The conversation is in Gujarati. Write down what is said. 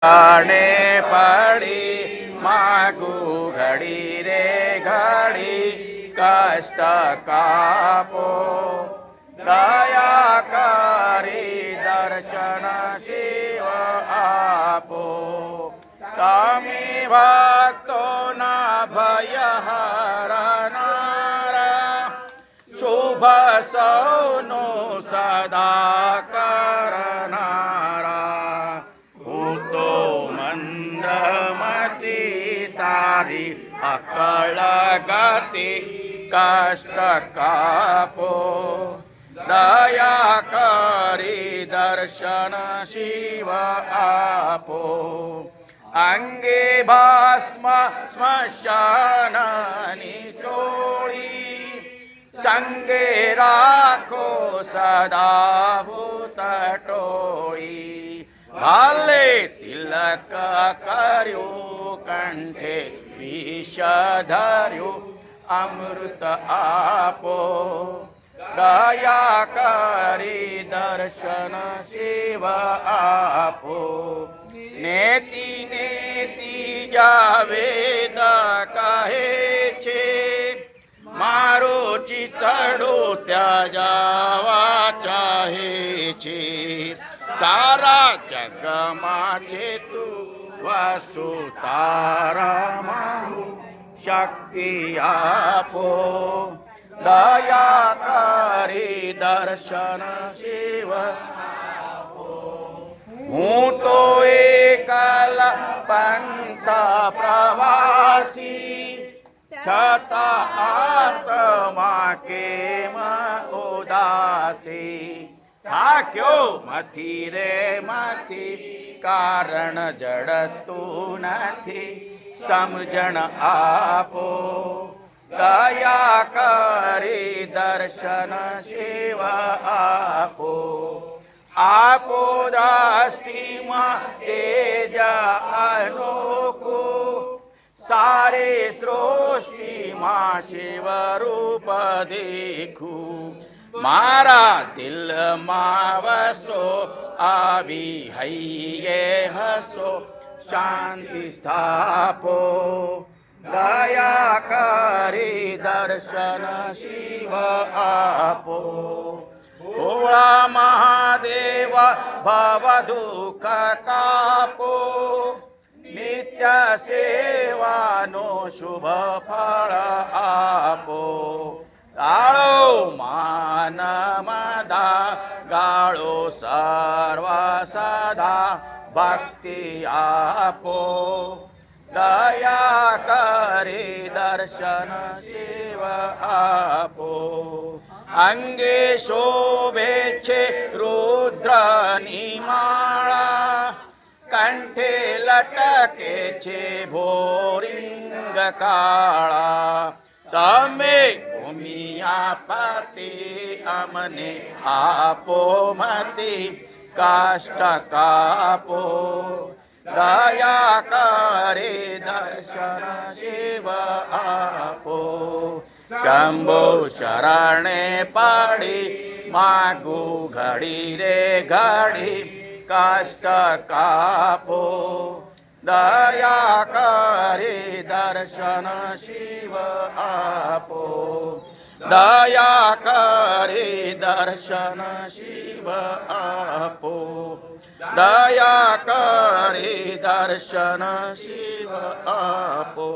આને પડી માગુ ઘડી રે ઘડી કષ્ટ કાપો દયા કરી દર્શન શિવ આપો તમે ભક્તોના ભય હરનારા શુભ સૌનું સદા કરનારા હું તો મંદમતી તારી અકળ ગતિ કષ્ટ કાપો દયા કરી દર્શન શિવ આપો અંગે ભસ્મ સ્મશાનની ચોળી સંગે રાખો સદા ભૂત ટોળી ભાલે તિલક કર્યું કંઠે વિષ ધર્યું અમૃત આપો દયા કરી દર્શન શિવ આપો નેતિ નેતિ જાવેદ કહે છે મારો ચિતડો ત્યાજવા ચાહે છે સારા જગમાં છે તું વસુ તારામાં શક્તિ આપો દયા કરી દર્શન શિવ હું તો એકલ પંથ પ્રવાસી છતાં આત્મા કેમ ઉદાસી થાક્યો મથી રે મથી કારણ જડતું નથી સમજણ આપો દયા કરી દર્શન શિવ આપો આપો દ્રષ્ટિમાં તેજ અનોખું સારે સૃષ્ટિમાં શિવ રૂપ દેખું મારા દિલમાં વસો આવી હૈયે હસો શાંતિ સ્થાપો દયા કરી દર્શન શિવ આપો ભોળા મહાદેવ ભવ દુઃખ કાપો નિત્ય સેવાનો શુભ ફળ આપો તાળો માન મદા ગાળો સર્વ સદા ભક્તિ આપો દયા કરી દર્શન શિવ આપો અંગે શોભે છે રુદ્રની માળા કંઠે લટકે છે ભોરિંગ કાળા તમે ભૂમિયાપતિ અમને આપો મતિ કષ્ટ કાપો દયા કરી દર્શન શિવ આપો શંભો શરણે પડી માગુ ઘડી રે ઘડી કષ્ટ કાપો દયા કરી દર્શન શિવ આપો દયા કરી દર્શન શિવ આપો દયા કરી દર્શન શિવ આપો।